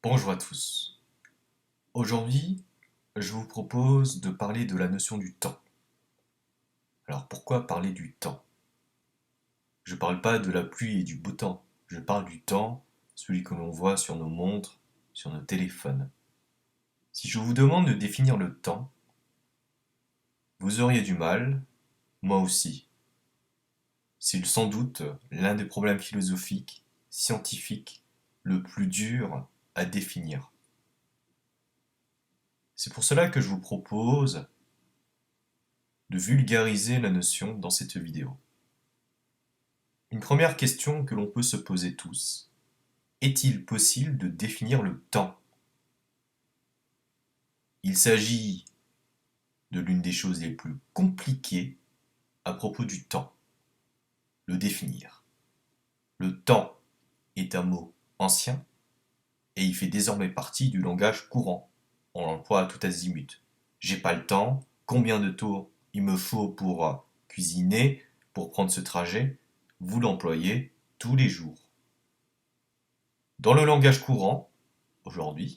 Bonjour à tous. Aujourd'hui, je vous propose de parler de la notion du temps. Alors pourquoi parler du temps? Je ne parle pas de la pluie et du beau temps, je parle du temps, celui que l'on voit sur nos montres, sur nos téléphones. Si je vous demande de définir le temps, vous auriez du mal, moi aussi. C'est sans doute l'un des problèmes philosophiques, scientifiques, le plus dur à définir. C'est pour cela que je vous propose de vulgariser la notion dans cette vidéo. Une première question que l'on peut se poser tous: est-il possible de définir le temps? Il s'agit de l'une des choses les plus compliquées à propos du temps, le définir. Le temps est un mot ancien et il fait désormais partie du langage courant. On l'emploie à tout azimut. J'ai pas le temps, combien de tours il me faut pour cuisiner, pour prendre ce trajet? Vous l'employez tous les jours. Dans le langage courant, aujourd'hui,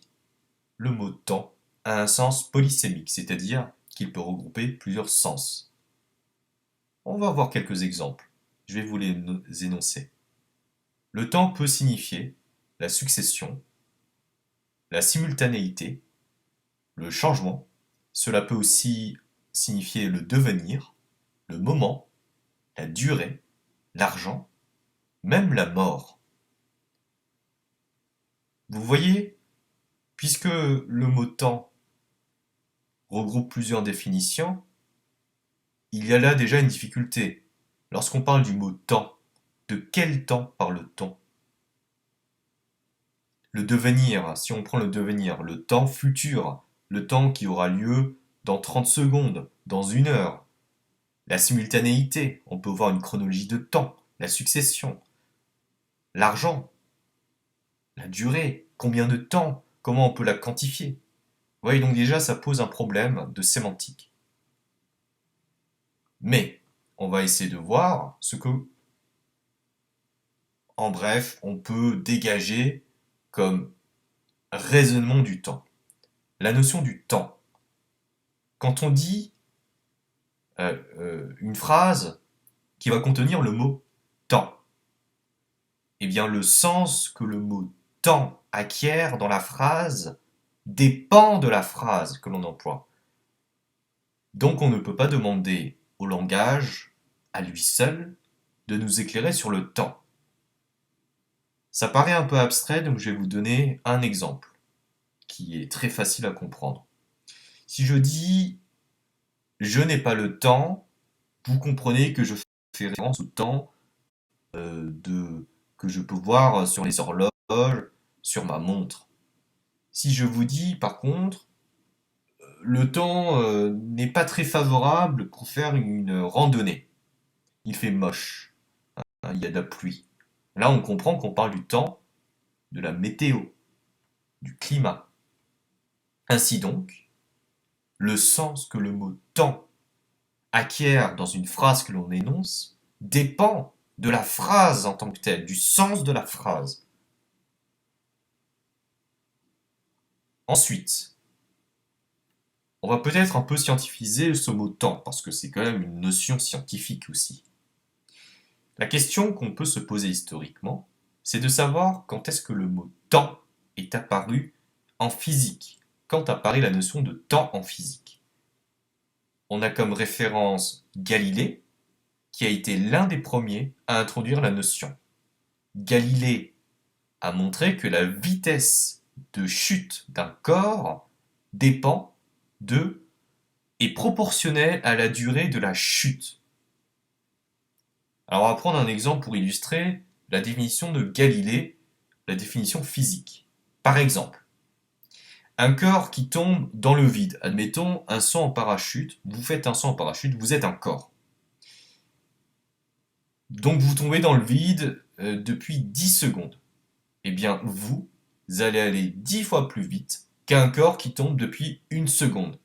le mot temps a un sens polysémique, c'est-à-dire qu'il peut regrouper plusieurs sens. On va voir quelques exemples. Je vais vous les énoncer. Le temps peut signifier la succession, la simultanéité, le changement. Cela peut aussi signifier le devenir, le moment, la durée, l'argent, même la mort. Vous voyez, puisque le mot temps regroupe plusieurs définitions, il y a là déjà une difficulté. Lorsqu'on parle du mot temps, de quel temps parle-t-on? Le devenir, si on prend le devenir, le temps futur, le temps qui aura lieu dans 30 secondes, dans 1 heure. La simultanéité, on peut voir une chronologie de temps, la succession. L'argent, la durée, combien de temps, comment on peut la quantifier? Vous voyez, donc déjà ça pose un problème de sémantique. Mais on va essayer de voir ce que, en bref, on peut dégager comme raisonnement du temps. La notion du temps. Quand on dit une phrase qui va contenir le mot temps, eh bien le sens que le mot temps acquiert dans la phrase dépend de la phrase que l'on emploie. Donc on ne peut pas demander au langage, à lui seul, de nous éclairer sur le temps. Ça paraît un peu abstrait, donc je vais vous donner un exemple qui est très facile à comprendre. Si je dis je n'ai pas le temps, vous comprenez que je fais référence au temps que je peux voir sur les horloges, sur ma montre. Si je vous dis par contre, le temps n'est pas très favorable pour faire une randonnée. Il fait moche, hein, il y a de la pluie. Là, on comprend qu'on parle du temps, de la météo, du climat. Ainsi donc, le sens que le mot temps acquiert dans une phrase que l'on énonce dépend de la phrase en tant que telle, du sens de la phrase. Ensuite, on va peut-être un peu scientifiser ce mot temps, parce que c'est quand même une notion scientifique aussi. La question qu'on peut se poser historiquement, c'est de savoir quand est-ce que le mot temps est apparu en physique, quand apparaît la notion de temps en physique. On a comme référence Galilée, qui a été l'un des premiers à introduire la notion. Galilée a montré que la vitesse de chute d'un corps dépend de est proportionnelle à la durée de la chute. Alors on va prendre un exemple pour illustrer la définition de Galilée, la définition physique. Par exemple, un corps qui tombe dans le vide, admettons un saut en parachute, vous faites un saut en parachute, vous êtes un corps. Donc vous tombez dans le vide depuis 10 secondes. Eh bien vous allez aller 10 fois plus vite qu'un corps qui tombe depuis 1 seconde.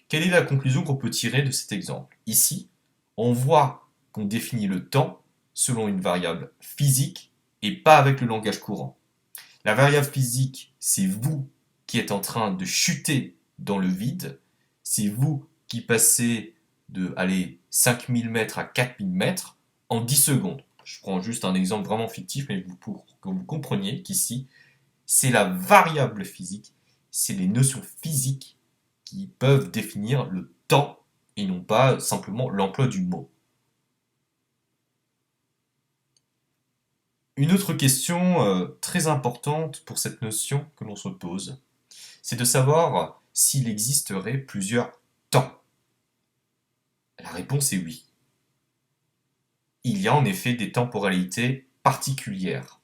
Quelle est la conclusion qu'on peut tirer de cet exemple? Ici, on voit qu'on définit le temps selon une variable physique et pas avec le langage courant. La variable physique, c'est vous qui êtes en train de chuter dans le vide. C'est vous qui passez de, allez, 5000 mètres à 4000 mètres en 10 secondes. Je prends juste un exemple vraiment fictif, mais pour que vous compreniez qu'ici, c'est la variable physique, c'est les notions physiques qui peuvent définir le temps et non pas simplement l'emploi du mot. Une autre question très importante pour cette notion que l'on se pose, c'est de savoir s'il existerait plusieurs temps. La réponse est oui. Il y a en effet des temporalités particulières,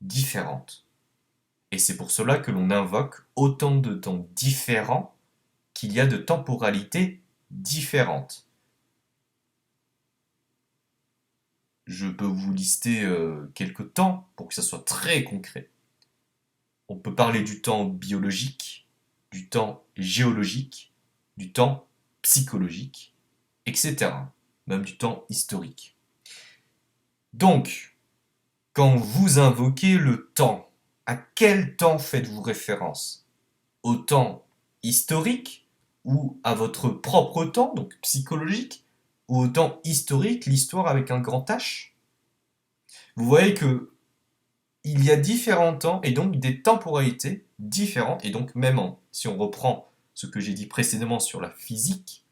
différentes. Et c'est pour cela que l'on invoque autant de temps différents qu'il y a de temporalités différentes. Je peux vous lister quelques temps pour que ça soit très concret. On peut parler du temps biologique, du temps géologique, du temps psychologique, etc. Même du temps historique. Donc, quand vous invoquez le temps, à quel temps faites-vous référence? Au temps historique ou à votre propre temps, donc psychologique, ou au temps historique, l'histoire avec un grand H? Vous voyez que il y a différents temps et donc des temporalités différentes. Et donc même si on reprend ce que j'ai dit précédemment sur la physique,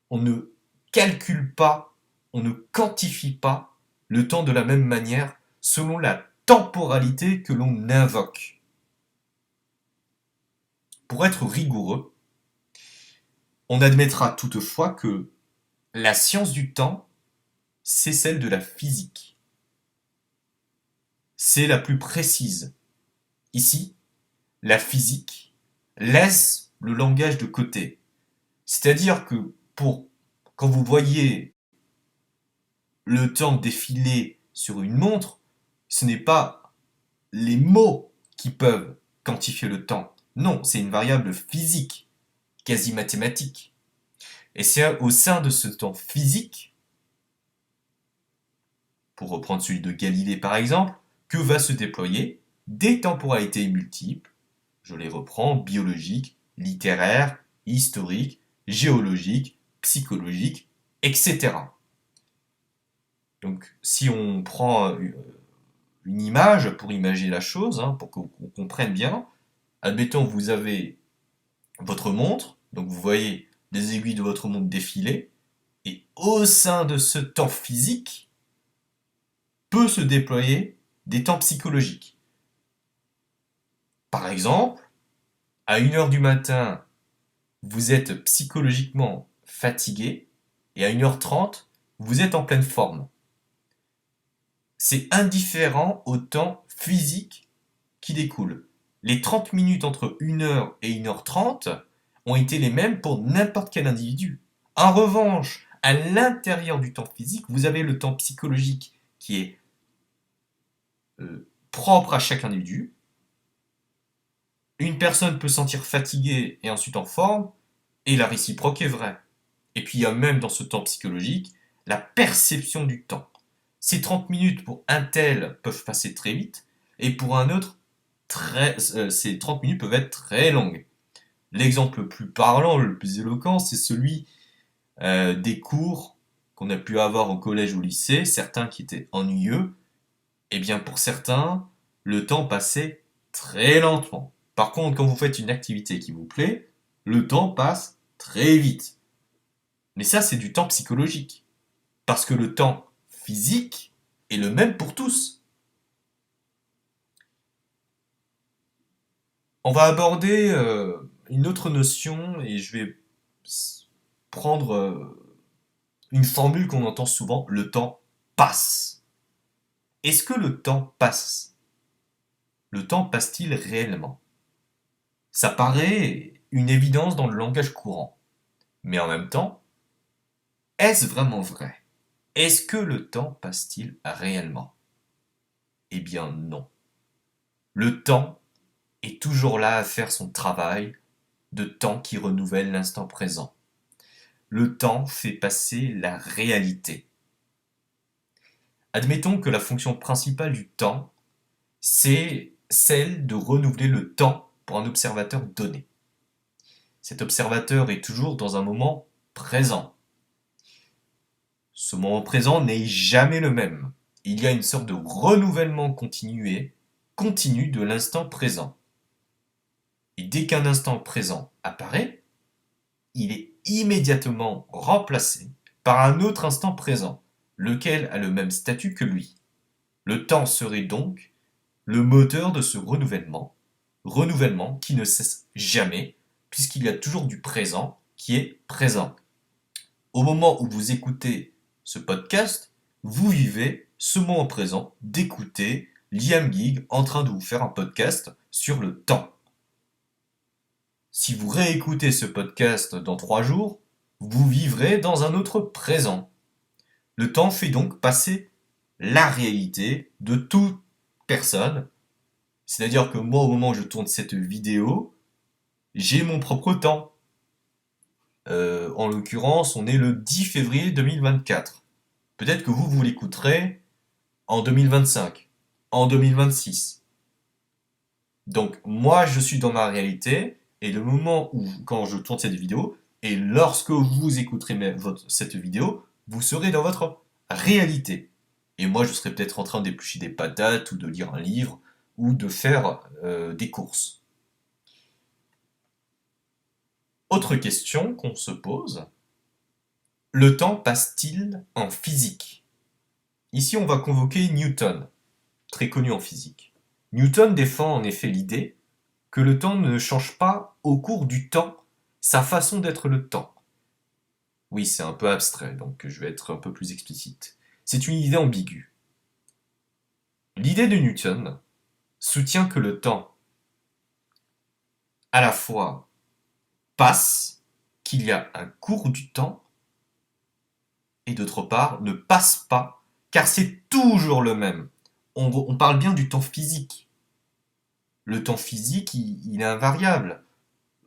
on ne calcule pas, on ne quantifie pas le temps de la même manière selon la temporalité que l'on invoque. Pour être rigoureux, on admettra toutefois que la science du temps, c'est celle de la physique. C'est la plus précise. Ici, la physique laisse le langage de côté. C'est-à-dire que quand vous voyez le temps défiler sur une montre, ce n'est pas les mots qui peuvent quantifier le temps. Non, c'est une variable physique, quasi mathématique. Et c'est au sein de ce temps physique, pour reprendre celui de Galilée par exemple, que va se déployer des temporalités multiples, je les reprends, biologiques, littéraires, historiques, géologiques, psychologiques, etc. Donc si on prend une image pour imaginer la chose, pour qu'on comprenne bien, admettons vous avez votre montre, donc vous voyez les aiguilles de votre montre défiler, et au sein de ce temps physique peut se déployer des temps psychologiques. Par exemple, à 1h du matin, vous êtes psychologiquement fatigué, et à 1h30, vous êtes en pleine forme. C'est indifférent au temps physique qui découle. Les 30 minutes entre 1h et 1h30 ont été les mêmes pour n'importe quel individu. En revanche, à l'intérieur du temps physique, vous avez le temps psychologique qui est propre à chaque individu. Une personne peut se sentir fatiguée et ensuite en forme, et la réciproque est vraie. Et puis il y a même dans ce temps psychologique la perception du temps. Ces 30 minutes pour un tel peuvent passer très vite, et pour un autre, ces 30 minutes peuvent être très longues. L'exemple le plus parlant, le plus éloquent, c'est celui des cours qu'on a pu avoir au collège ou au lycée, certains qui étaient ennuyeux. Eh bien pour certains, le temps passait très lentement. Par contre, quand vous faites une activité qui vous plaît, le temps passe très vite. Mais ça, c'est du temps psychologique. Parce que le temps physique est le même pour tous. On va aborder une autre notion et je vais prendre une formule qu'on entend souvent, le temps passe. Est-ce que le temps passe? Le temps passe-t-il réellement? Ça paraît une évidence dans le langage courant. Mais en même temps, est-ce vraiment vrai? Est-ce que le temps passe-t-il réellement? Eh bien non. Le temps est toujours là à faire son travail de temps qui renouvelle l'instant présent. Le temps fait passer la réalité. Admettons que la fonction principale du temps, c'est celle de renouveler le temps pour un observateur donné. Cet observateur est toujours dans un moment présent. Ce moment présent n'est jamais le même. Il y a une sorte de renouvellement continu de l'instant présent. Et dès qu'un instant présent apparaît, il est immédiatement remplacé par un autre instant présent, lequel a le même statut que lui. Le temps serait donc le moteur de ce renouvellement qui ne cesse jamais, puisqu'il y a toujours du présent qui est présent. Au moment où vous écoutez ce podcast, vous vivez ce moment présent d'écouter Liam Gig en train de vous faire un podcast sur le temps. Si vous réécoutez ce podcast dans 3 jours, vous vivrez dans un autre présent. Le temps fait donc passer la réalité de toute personne. C'est-à-dire que moi, au moment où je tourne cette vidéo, j'ai mon propre temps. En l'occurrence, on est le 10 février 2024. Peut-être que vous l'écouterez en 2025, en 2026. Donc moi, je suis dans ma réalité, et le moment où, quand je tourne cette vidéo, et lorsque vous écouterez cette vidéo, vous serez dans votre réalité. Et moi, je serai peut-être en train d'éplucher des patates, ou de lire un livre, ou de faire des courses. Autre question qu'on se pose, le temps passe-t-il en physique? Ici, on va convoquer Newton, très connu en physique. Newton défend en effet l'idée que le temps ne change pas au cours du temps sa façon d'être le temps. Oui, c'est un peu abstrait, donc je vais être un peu plus explicite. C'est une idée ambiguë. L'idée de Newton soutient que le temps, à la fois, passe, qu'il y a un cours du temps, et d'autre part, ne passe pas, car c'est toujours le même. On parle bien du temps physique. Le temps physique, il est invariable.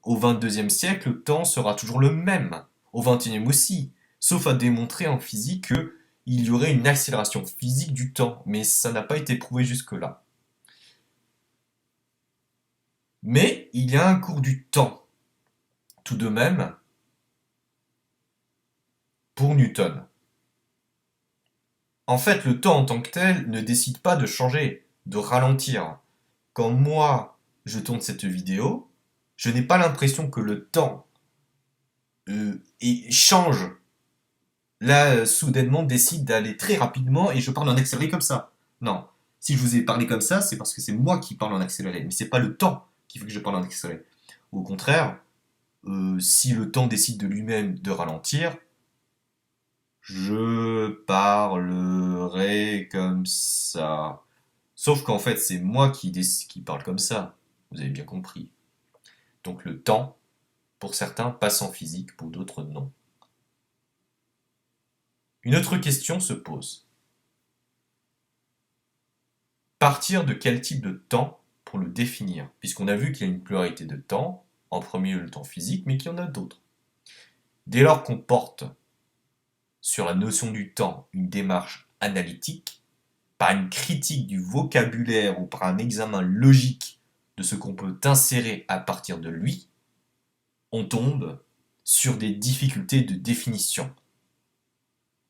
Au XXIe siècle, le temps sera toujours le même. Au XXIe aussi. Sauf à démontrer en physique qu'il y aurait une accélération physique du temps. Mais ça n'a pas été prouvé jusque-là. Mais il y a un cours du temps. Tout de même, pour Newton. En fait, le temps en tant que tel ne décide pas de changer, de ralentir. Quand moi, je tourne cette vidéo, je n'ai pas l'impression que le temps change. Là, soudainement, décide d'aller très rapidement et je parle en accéléré comme ça. Non. Si je vous ai parlé comme ça, c'est parce que c'est moi qui parle en accéléré. Mais c'est pas le temps qui fait que je parle en accéléré. Au contraire, si le temps décide de lui-même de ralentir, je parlerai comme ça. Sauf qu'en fait, c'est moi qui parle comme ça. Vous avez bien compris. Donc le temps, pour certains, passe en physique, pour d'autres, non. Une autre question se pose. Partir de quel type de temps pour le définir? Puisqu'on a vu qu'il y a une pluralité de temps, en premier le temps physique, mais qu'il y en a d'autres. Dès lors qu'on porte sur la notion du temps une démarche analytique, par une critique du vocabulaire ou par un examen logique de ce qu'on peut insérer à partir de lui, on tombe sur des difficultés de définition.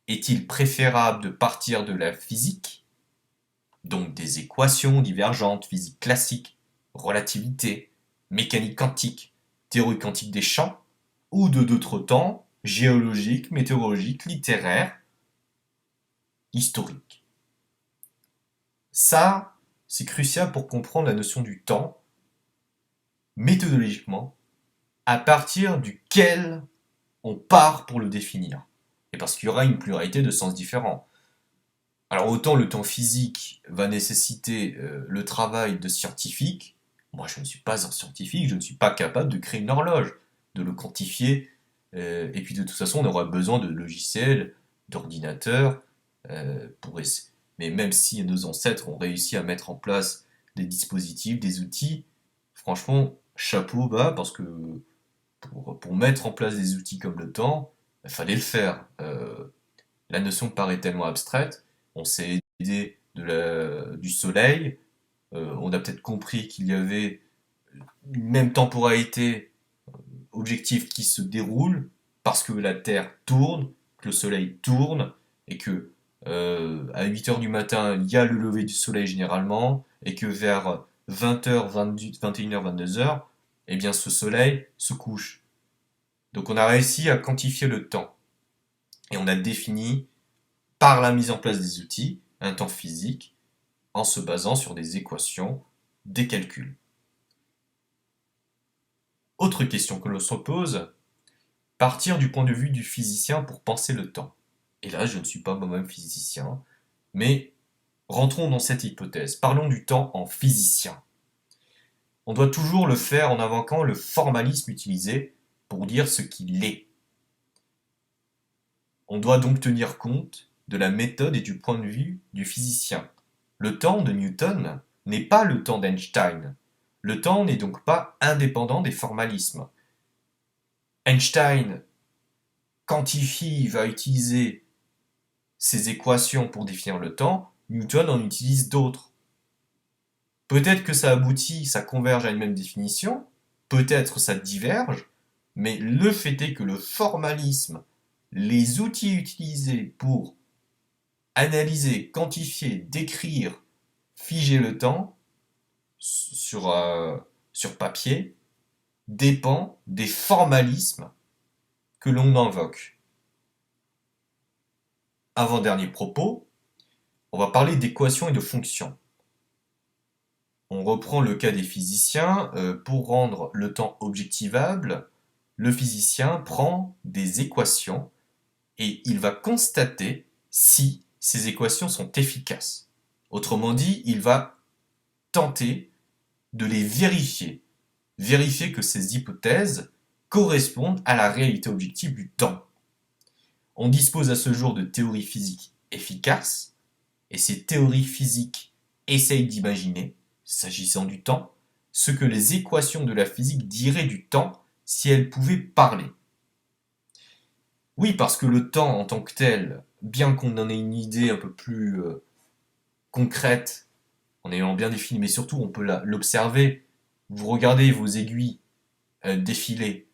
Est-il préférable de partir de la physique, donc des équations divergentes, physique classique, relativité, mécanique quantique, théorie quantique des champs, ou de d'autres temps, géologiques, météorologiques, littéraires, historiques? Ça, c'est crucial pour comprendre la notion du temps, méthodologiquement, à partir duquel on part pour le définir. Et parce qu'il y aura une pluralité de sens différents. Alors autant le temps physique va nécessiter le travail de scientifique, moi je ne suis pas un scientifique, je ne suis pas capable de créer une horloge, de le quantifier, et puis de toute façon on aura besoin de logiciels, d'ordinateurs, mais même si nos ancêtres ont réussi à mettre en place des dispositifs, des outils, franchement, chapeau bas, parce que pour mettre en place des outils comme le temps, il fallait le faire. La notion paraît tellement abstraite, on s'est aidé du soleil, on a peut-être compris qu'il y avait une même temporalité objective qui se déroule parce que la Terre tourne, que le Soleil tourne, et que à 8 heures du matin, il y a le lever du Soleil généralement, et que vers 20h, 21h, 22h, eh bien ce Soleil se couche. Donc on a réussi à quantifier le temps. Et on a défini, par la mise en place des outils, un temps physique en se basant sur des équations, des calculs. Autre question que l'on se pose, partir du point de vue du physicien pour penser le temps. Et là, je ne suis pas moi-même physicien, mais rentrons dans cette hypothèse. Parlons du temps en physicien. On doit toujours le faire en invoquant le formalisme utilisé pour dire ce qu'il est. On doit donc tenir compte de la méthode et du point de vue du physicien. Le temps de Newton n'est pas le temps d'Einstein. Le temps n'est donc pas indépendant des formalismes. Einstein quantifie, va utiliser ces équations pour définir le temps, Newton en utilise d'autres. Peut-être que ça aboutit, ça converge à une même définition, peut-être ça diverge, mais le fait est que le formalisme, les outils utilisés pour analyser, quantifier, décrire, figer le temps sur papier, dépend des formalismes que l'on invoque. Avant-dernier propos, on va parler d'équations et de fonctions. On reprend le cas des physiciens. Pour rendre le temps objectivable, le physicien prend des équations et il va constater si ces équations sont efficaces. Autrement dit, il va tenter de les vérifier. Vérifier que ces hypothèses correspondent à la réalité objective du temps. On dispose à ce jour de théories physiques efficaces, et ces théories physiques essayent d'imaginer, s'agissant du temps, ce que les équations de la physique diraient du temps si elles pouvaient parler. Oui, parce que le temps en tant que tel, bien qu'on en ait une idée un peu plus concrète, en ayant bien défini, mais surtout on peut l'observer, vous regardez vos aiguilles défiler,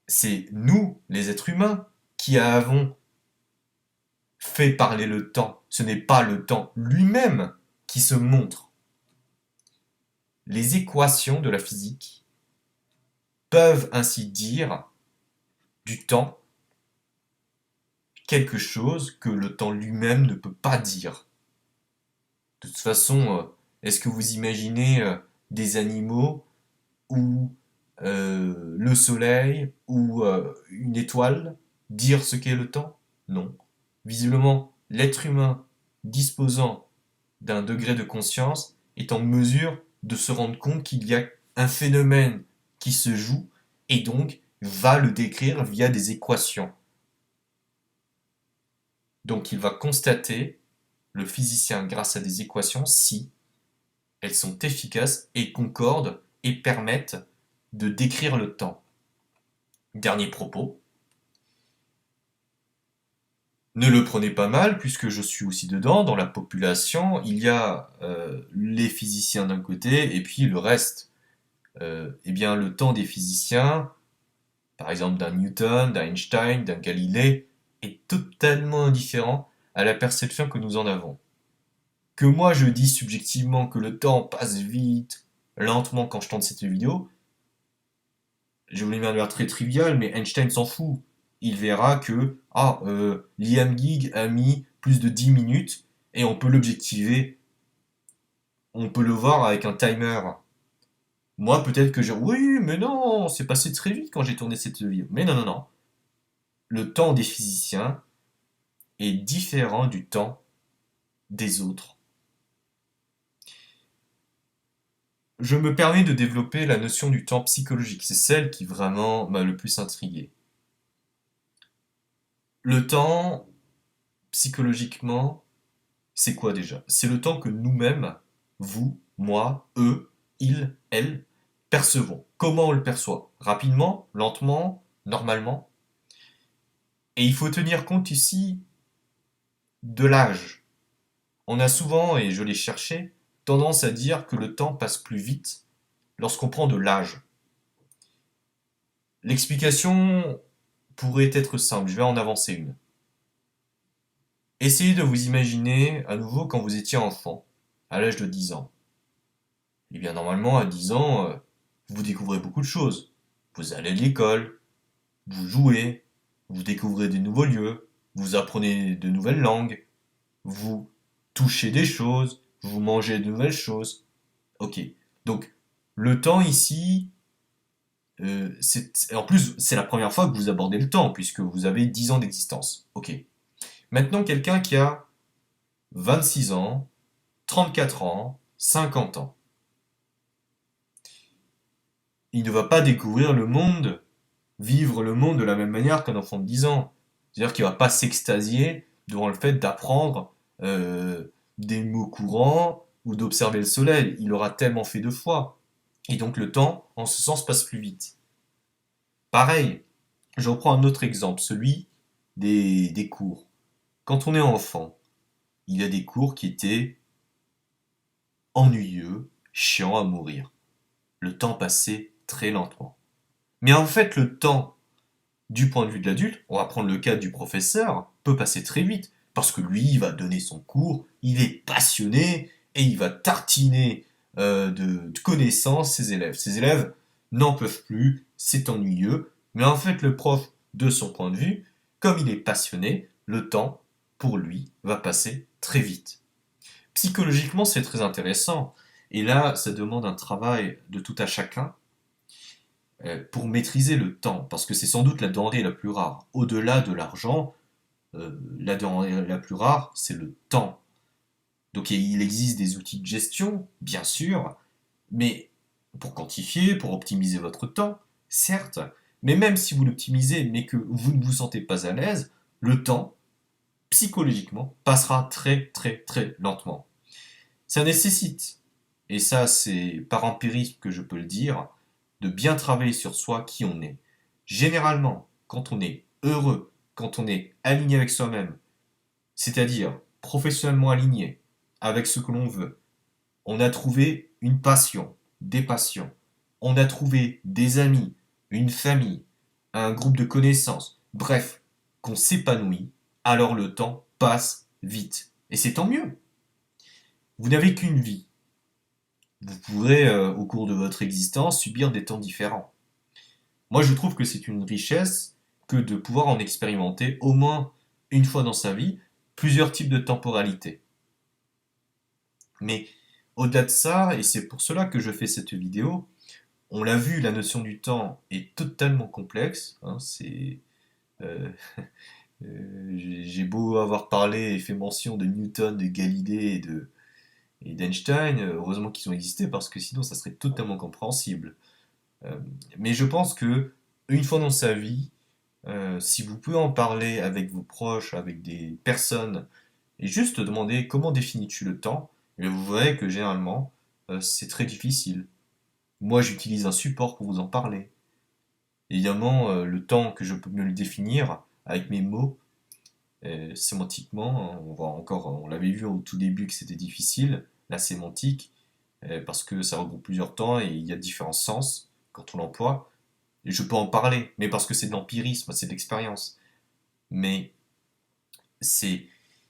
c'est nous, les êtres humains, qui avons fait parler le temps. Ce n'est pas le temps lui-même qui se montre. Les équations de la physique peuvent ainsi dire du temps quelque chose que le temps lui-même ne peut pas dire. De toute façon, est-ce que vous imaginez des animaux ou le soleil ou une étoile dire ce qu'est le temps? Non. Visiblement, l'être humain disposant d'un degré de conscience est en mesure de se rendre compte qu'il y a un phénomène qui se joue et donc va le décrire via des équations. Donc il va constater, le physicien, grâce à des équations, si elles sont efficaces et concordent et permettent de décrire le temps. Dernier propos. Ne le prenez pas mal, puisque je suis aussi dedans, dans la population, il y a les physiciens d'un côté et puis le reste. Eh bien, le temps des physiciens, par exemple d'un Newton, d'un Einstein, d'un Galilée, est totalement indifférent à la perception que nous en avons. Que moi je dis subjectivement que le temps passe vite, lentement quand je tourne cette vidéo, je voulais bien l'air très trivial, mais Einstein s'en fout. Il verra que Liam Gig a mis plus de 10 minutes et on peut l'objectiver, on peut le voir avec un timer. Moi, peut-être que oui, mais non, c'est passé très vite quand j'ai tourné cette vidéo. Mais non, non, non. Le temps des physiciens est différent du temps des autres. Je me permets de développer la notion du temps psychologique. C'est celle qui vraiment m'a le plus intrigué. Le temps, psychologiquement, c'est quoi déjà? C'est le temps que nous-mêmes, vous, moi, eux, ils, elles, percevons. Comment on le perçoit? Rapidement, lentement, normalement? Et il faut tenir compte ici de l'âge. On a souvent, et je l'ai cherché, tendance à dire que le temps passe plus vite lorsqu'on prend de l'âge. L'explication pourrait être simple, je vais en avancer une. Essayez de vous imaginer à nouveau quand vous étiez enfant, à l'âge de 10 ans. Eh bien normalement, à 10 ans, vous découvrez beaucoup de choses. Vous allez à l'école, vous jouez, vous découvrez de nouveaux lieux, vous apprenez de nouvelles langues, vous touchez des choses, vous mangez de nouvelles choses. Ok. Donc, le temps ici, en plus, c'est la première fois que vous abordez le temps, puisque vous avez 10 ans d'existence. Ok. Maintenant, quelqu'un qui a 26 ans, 34 ans, 50 ans. Il ne va pas découvrir le monde, vivre le monde de la même manière qu'un enfant de 10 ans. C'est-à-dire qu'il ne va pas s'extasier devant le fait d'apprendre des mots courants ou d'observer le soleil. Il aura tellement fait de fois. Et donc le temps, en ce sens, passe plus vite. Pareil, je reprends un autre exemple, celui des cours. Quand on est enfant, il y a des cours qui étaient ennuyeux, chiants à mourir. Le temps passait très lentement. Mais en fait, le temps, du point de vue de l'adulte, on va prendre le cas du professeur, peut passer très vite. Parce que lui, il va donner son cours, il est passionné et il va tartiner de connaissances ses élèves. Ses élèves n'en peuvent plus, c'est ennuyeux. Mais en fait, le prof, de son point de vue, comme il est passionné, le temps, pour lui, va passer très vite. Psychologiquement, c'est très intéressant. Et là, ça demande un travail de tout à chacun pour maîtriser le temps, parce que c'est sans doute la denrée la plus rare. Au-delà de l'argent, la denrée la plus rare, c'est le temps. Donc il existe des outils de gestion, bien sûr, mais pour quantifier, pour optimiser votre temps, certes, mais même si vous l'optimisez, mais que vous ne vous sentez pas à l'aise, le temps, psychologiquement, passera très très très lentement. Ça nécessite, et ça c'est par empirisme que je peux le dire, de bien travailler sur soi, qui on est. Généralement, quand on est heureux, quand on est aligné avec soi-même, c'est-à-dire professionnellement aligné avec ce que l'on veut, on a trouvé une passion, des passions, on a trouvé des amis, une famille, un groupe de connaissances, bref, qu'on s'épanouit, alors le temps passe vite. Et c'est tant mieux. Vous n'avez qu'une vie. Vous pourrez, au cours de votre existence, subir des temps différents. Moi, je trouve que c'est une richesse que de pouvoir en expérimenter au moins une fois dans sa vie plusieurs types de temporalité. Mais au-delà de ça, et c'est pour cela que je fais cette vidéo, on l'a vu, la notion du temps est totalement complexe. Hein, euh, j'ai beau avoir parlé et fait mention de Newton, de Galilée et d'Einstein, heureusement qu'ils ont existé parce que sinon ça serait totalement compréhensible. Euh, mais je pense que une fois dans sa vie, si vous pouvez en parler avec vos proches, avec des personnes, et juste demander comment définis-tu le temps, et vous verrez que généralement, c'est très difficile. Moi, j'utilise un support pour vous en parler. Évidemment, le temps que je peux mieux le définir avec mes mots, sémantiquement, on l'avait vu au tout début que c'était difficile, la sémantique, parce que ça regroupe plusieurs temps et il y a différents sens quand on l'emploie. Et je peux en parler, mais parce que c'est de l'empirisme, c'est de l'expérience. Mais c'est,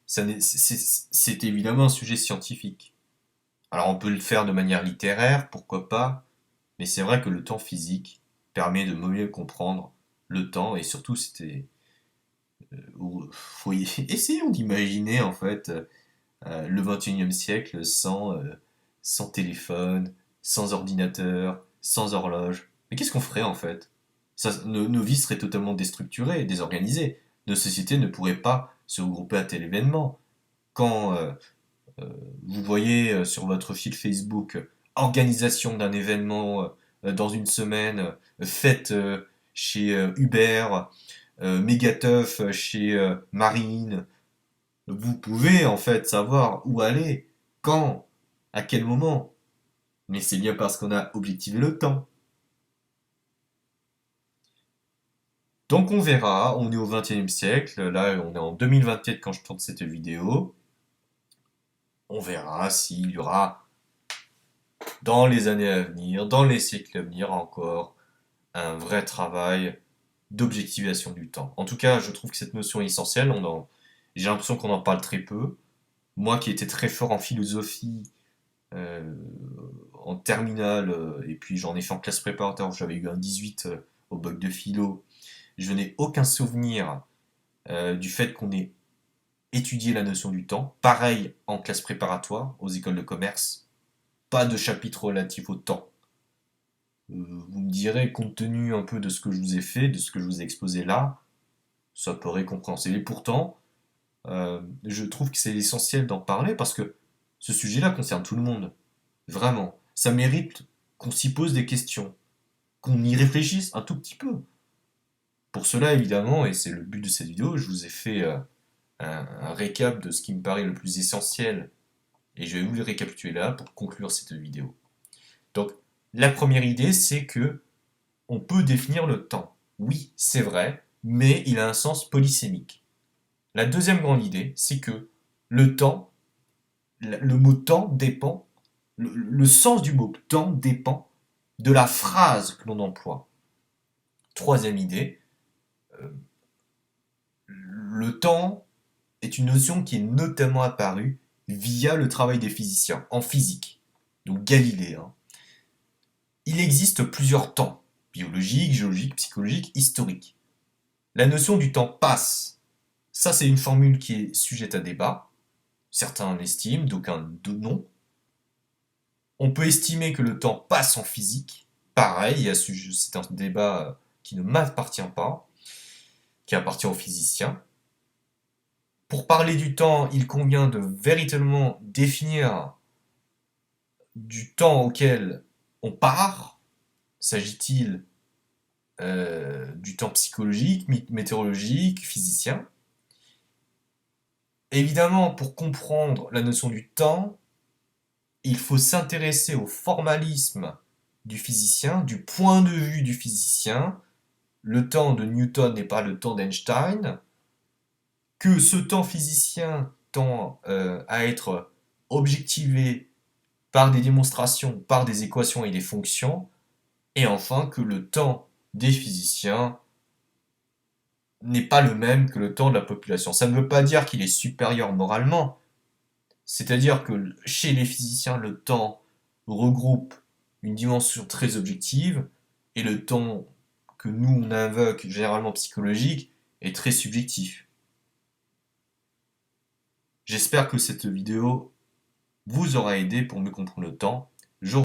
c'est évidemment un sujet scientifique. Alors on peut le faire de manière littéraire, pourquoi pas, mais c'est vrai que le temps physique permet de mieux comprendre le temps et surtout c'était faut essayons d'imaginer en fait le 21e siècle sans téléphone, sans ordinateur, sans horloge. Mais qu'est-ce qu'on ferait en fait? Nos vies seraient totalement déstructurées, désorganisées. Nos sociétés ne pourraient pas se regrouper à tel événement. Quand euh, vous voyez sur votre fil Facebook organisation d'un événement dans une semaine, fête chez Uber, Megateuf chez Marine, vous pouvez en fait savoir où aller, quand, à quel moment. Mais c'est bien parce qu'on a objectivé le temps. Donc on verra, on est au 21e siècle, là on est en 2024 quand je tourne cette vidéo. On verra s'il y aura dans les années à venir, dans les siècles à venir encore, un vrai travail d'objectivation du temps. En tout cas, je trouve que cette notion est essentielle. J'ai l'impression qu'on en parle très peu. Moi qui étais très fort en philosophie, euh, en terminale, et puis j'en ai fait en classe préparatoire, j'avais eu un 18 au bac de philo, je n'ai aucun souvenir du fait qu'on ait étudié la notion du temps. Pareil en classe préparatoire, aux écoles de commerce, pas de chapitre relatif au temps. Vous me direz, compte tenu un peu de ce que je vous ai fait, de ce que je vous ai exposé là, ça paraît compréhensible. Et pourtant, je trouve que c'est essentiel d'en parler parce que ce sujet-là concerne tout le monde. Vraiment. Ça mérite qu'on s'y pose des questions, qu'on y réfléchisse un tout petit peu. Pour cela, évidemment, et c'est le but de cette vidéo, je vous ai fait un récap de ce qui me paraît le plus essentiel et je vais vous le récapituler là pour conclure cette vidéo. Donc, la première idée, c'est que on peut définir le temps. Oui, c'est vrai, mais il a un sens polysémique. La deuxième grande idée, c'est que le temps, le mot temps dépend, le sens du mot temps dépend de la phrase que l'on emploie. Troisième idée, euh, le temps est une notion qui est notamment apparue via le travail des physiciens en physique, donc Galilée. Il existe plusieurs temps, biologiques, géologiques, psychologiques, historiques. La notion du temps passe. Ça, c'est une formule qui est sujette à débat. Certains l'estiment, d'aucuns non. On peut estimer que le temps passe en physique. Pareil, c'est un débat qui ne m'appartient pas, qui appartient aux physiciens. Pour parler du temps, il convient de véritablement définir du temps auquel on part. S'agit-il du temps psychologique, météorologique, physicien? Évidemment, pour comprendre la notion du temps, il faut s'intéresser au formalisme du physicien, du point de vue du physicien. Le temps de Newton n'est pas le temps d'Einstein, que ce temps physicien tend à être objectivé par des démonstrations, par des équations et des fonctions, et enfin que le temps des physiciens n'est pas le même que le temps de la population. Ça ne veut pas dire qu'il est supérieur moralement, c'est-à-dire que chez les physiciens, le temps regroupe une dimension très objective, et le temps que nous on invoque, généralement psychologique, est très subjectif. J'espère que cette vidéo vous aura aidé pour mieux comprendre le temps.